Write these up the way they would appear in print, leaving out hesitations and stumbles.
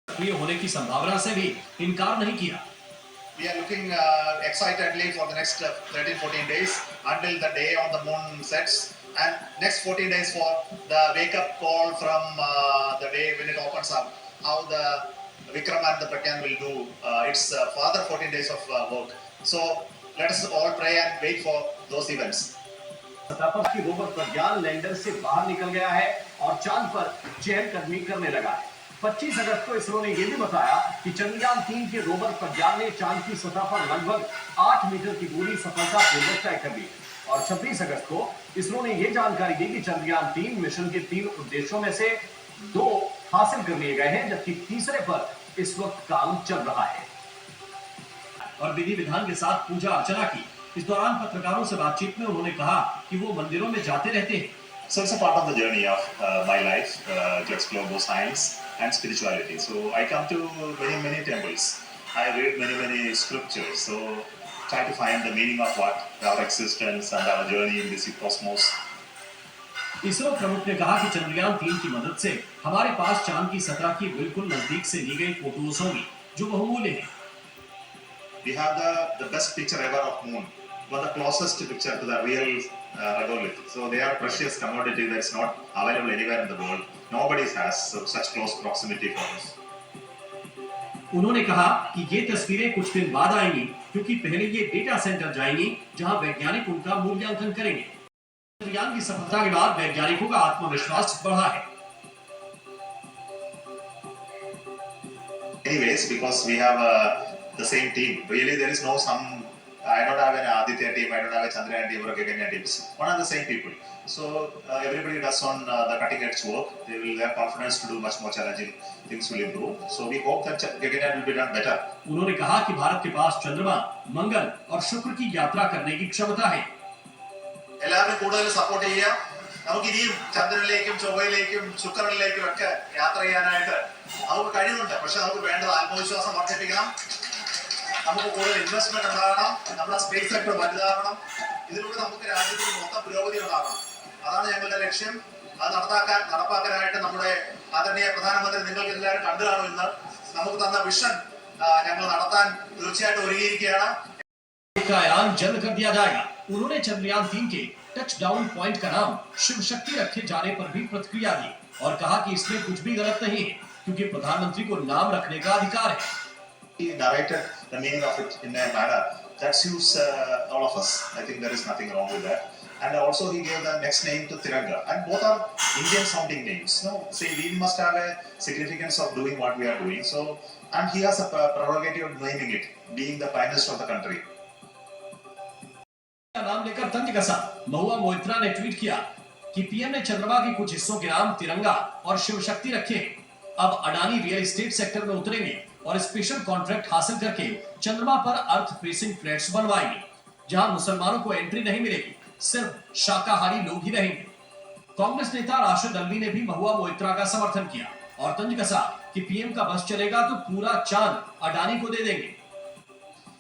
सक्रिय होने की संभावना से भी इनकार नहीं किया। We are looking excitedly for the next 13-14 days until the day on the moon sets, and next 14 days for the wake up call from the day when it opens up, how the Vikram and the Pragyan will do its further 14 days of work. So let us all pray and wait for those events. सतह पर की rover प्रज्ञान lander से बाहर निकल गया है और चांद पर चहलकदमी करने लगा है। 25 अगस्त को इसरो ने यह भी बताया कि चंद्रयान 3 के रोवर प्रज्ञान ने चांद की सतह पर लगभग 8 मीटर की दूरी सफलतापूर्वक तय कर ली और 26 अगस्त को इसरो ने यह जानकारी दी कि चंद्रयान 3 मिशन के 3 उद्देश्यों में से 2 हासिल कर लिए गए हैं, जबकि तीसरे पर इस वक्त काम चल रहा है। और विधि विधान के साथ पूजा अर्चना की। इस दौरान पत्रकारों से बातचीत में उन्होंने कहा कि वो मंदिरों में जाते रहते हैं। So it's a part of the journey of my life to explore both science and spirituality. So I come to many temples. I read many scriptures. So try to find the meaning of what our existence and our journey in this cosmos. ISRO प्रमुख ने कहा कि चंद्रयान 3 की मदद से हमारे पास चांद की सतह की बिल्कुल नजदीक से ली गई फोटोज होंगी जो बहुमूल्य हैं। We have the best picture ever of moon, but the closest picture to the real regolith. So they are precious commodity that's not available anywhere in the world. Nobody has such close proximity for us. उन्होंने कहा कि ये तस्वीरें कुछ दिन बाद आएंगी, क्योंकि पहले ये डेटा सेंटर जाएंगी जहां वैज्ञानिक उनका मूल्यांकन करेंगे। चंद्रयान की सफलता के बाद वैज्ञानिकों का आत्मविश्वास बढ़ा है। Anyways, because we have the same team. Really, there is no some. I don't have an Aditya team. I don't have a Chandrayaan team or a Gaganyaan team. One are the same people. So everybody does on the cutting edge work. They will have confidence to do much more challenging things will improve. So we hope that Gaganyaan will be done better. उन्होंने कहा कि भारत के पास चंद्रमा, मंगल और शुक्र की यात्रा करने की क्षमता है। എല്ലാവരും കൂടുതൽ സപ്പോർട്ട് ചെയ്യുക. നമുക്ക് ഇനിയും ചന്ദ്രനിലേക്കും ചൊവ്വയിലേക്കും ശുക്രനിലേക്കും ഒക്കെ യാത്ര ചെയ്യാനായിട്ട് നമുക്ക് കഴിവുണ്ട്. പക്ഷെ നമുക്ക് വേണ്ടത് ആത്മവിശ്വാസം വർദ്ധിപ്പിക്കണം. നമുക്ക് കൂടുതൽ ഇൻവെസ്റ്റ്മെന്റ് ഉണ്ടാകണം. നമ്മുടെ സ്പേസ് സെക്ടർ വലുതാകണം. ഇതിലൂടെ നമുക്ക് രാജ്യത്തിന് മൊത്തം പുരോഗതി ഉണ്ടാകണം. അതാണ് ഞങ്ങളുടെ ലക്ഷ്യം. അത് നടപ്പാക്കാനായിട്ട് നമ്മുടെ ആദരണീയ പ്രധാനമന്ത്രി നിങ്ങൾക്ക് എല്ലാവരും കണ്ടു കാണും. ഇന്ന് നമുക്ക് തന്ന വിഷൻ ഞങ്ങൾ നടത്താൻ തീർച്ചയായിട്ടും ഒരുങ്ങിയിരിക്കുകയാണ്. ऐलान जल्द कर दिया जाएगा। उन्होंने चंद्रयान 3 के टच डाउन पॉइंट का नाम शिव शक्ति रखे जाने पर भी प्रतिक्रिया दी और कहा कि इसमें कुछ भी गलत नहीं है, क्योंकि प्रधानमंत्री को नाम रखने का अधिकार है। He narrated the meaning of it in a manner that suits all of us. I think there is nothing wrong with that. And also he gave the next name to Tiranga, and both are Indian sounding names. No, say we must have a significance of doing what we are doing. So, and he has a prerogative of naming it, being the prime minister of the country. नाम लेकर तंज कसा। महुआ मोइत्रा ने tweet किया कि PM ने चंद्रमा के कुछ हिस्सों के नाम तिरंगा और शिव शक्ति रखे। अब अडानी रियल एस्टेट सेक्टर में उतरेंगे और स्पेशल कॉन्ट्रैक्ट हासिल करके चंद्रमा पर अर्थ फेसिंग फ्लैट्स बनवाएंगे, जहां मुसलमानों को एंट्री नहीं मिलेगी, सिर्फ शाकाहारी लोग ही रहेंगे। कांग्रेस नेता राशिद अल्वी ने भी महुआ मोइत्रा का समर्थन किया और तंज कसा कि पीएम का बस चलेगा तो पूरा चांद अडानी को दे देंगे।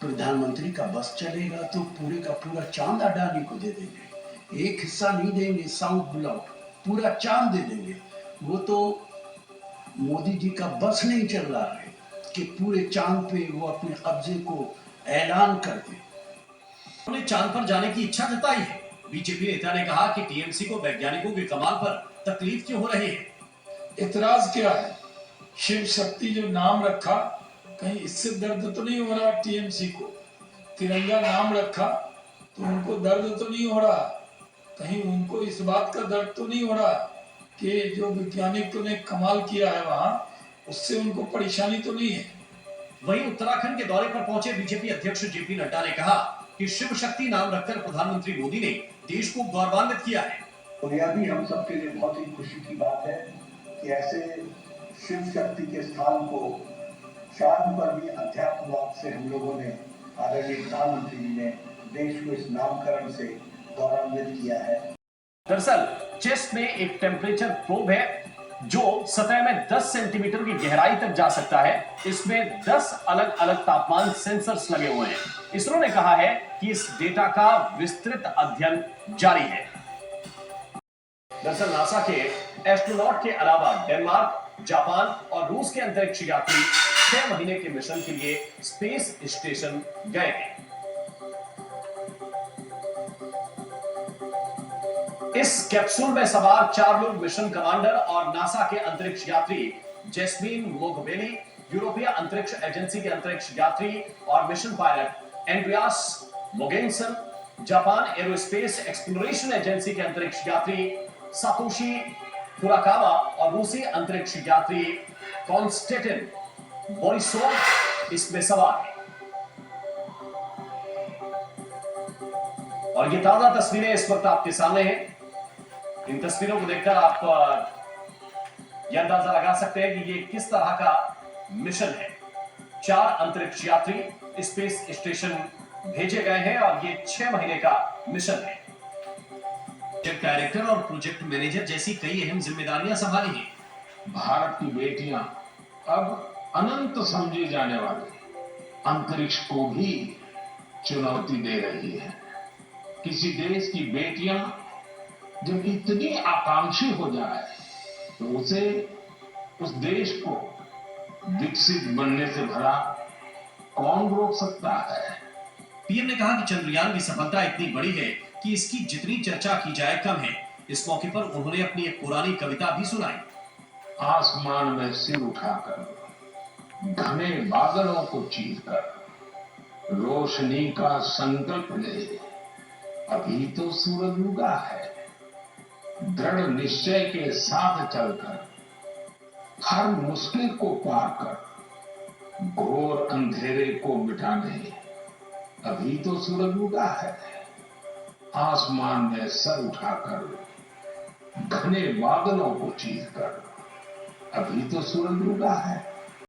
प्रधानमंत्री का बस चलेगा तो पूरे का पूरा चांद अडानी को दे देंगे। एक हिस्सा नहीं देंगे, साउथ ब्लॉक पूरा चांद दे देंगे। वो तो मोदी जी का बस नहीं चल रहा है कि पूरे चांद पे वो अपने कब्जे को ऐलान कर दे। उन्होंने चांद पर जाने की इच्छा जताई है। बीजेपी नेता ने कहा कि टीएमसी को वैज्ञानिकों के कमाल पर तकलीफ क्यों हो रही है। इतराज क्या है? शिव शक्ति जो नाम रखा, कहीं इससे दर्द तो नहीं हो रहा टीएमसी को? तिरंगा नाम रखा तो उनको दर्द तो नहीं हो रहा? कहीं उनको इस बात का दर्द तो नहीं हो रहा कि जो वैज्ञानिकों ने कमाल किया है वहाँ, उससे उनको परेशानी तो नहीं है? वहीं उत्तराखंड के दौरे पर पहुंचे बीजेपी अध्यक्ष जेपी नड्डा ने कहा कि शिव शक्ति नाम रखकर प्रधानमंत्री मोदी ने देश को गौरवान्वित किया है। और यह भी हम सबके लिए बहुत ही खुशी की बात है कि ऐसे शिव शक्ति के स्थान को चांद पर भी अध्यात्मवाद से हम लोगों ने आदरणीय प्रधानमंत्री जी ने देश को इस नामकरण से गौरवान्वित किया है। दरअसल चेस्ट में एक टेम्परेचर प्रोब है जो सतह में 10 सेंटीमीटर की गहराई तक जा सकता है। इसमें 10 अलग अलग तापमान सेंसर्स लगे हुए हैं। इसरो ने कहा है कि इस डेटा का विस्तृत अध्ययन जारी है। दरअसल नासा के एस्ट्रोनॉट के अलावा डेनमार्क, जापान और रूस के अंतरिक्ष यात्री 6 महीने के मिशन के लिए स्पेस स्टेशन गए थे। इस कैप्सूल में सवार 4 लोग मिशन कमांडर और नासा के अंतरिक्ष यात्री जैस्मीन मोगबेली, यूरोपीय अंतरिक्ष एजेंसी के अंतरिक्ष यात्री और mission pilot Andreas Mogensen, Japan Aerospace Exploration Agency के अंतरिक्ष यात्री सातोशी फुराकावा और रूसी अंतरिक्ष यात्री कॉन्स्टेंटिन बोरिसोव इसमें सवार हैं। और ये ताजा तस्वीरें इस वक्त आपके सामने हैं। इन तस्वीरों को देखकर आप यह अंदाजा लगा सकते हैं कि ये किस तरह का मिशन है। 4 अंतरिक्ष यात्री स्पेस स्टेशन भेजे गए हैं और ये 6 महीने का मिशन है। प्रोजेक्ट डायरेक्टर और प्रोजेक्ट मैनेजर जैसी कई अहम जिम्मेदारियां संभाली हैं। भारत की बेटियां अब अनंत समझे जाने वाले अंतरिक्ष को भी चुनौती दे रही है। किसी देश की बेटियां जब इतनी आकांक्षी हो जाए तो उसे उस देश को विकसित बनने से भला कौन रोक सकता है। पीएम ने कहा कि चंद्रयान की सफलता इतनी बड़ी है कि इसकी जितनी चर्चा की जाए कम है। इस मौके पर उन्होंने अपनी एक पुरानी कविता भी सुनाई। आसमान में सिर उठाकर घने बादलों को चीरकर रोशनी का संकल्प ले, अभी तो सूरज उगा है। दृढ़ निश्चय के साथ चलकर हर मुश्किल को पार कर घोर अंधेरे को मिटाने, अभी तो सूरज उगा है। आसमान में सर उठाकर घने बादलों को चीरकर, अभी तो सूरज उगा है।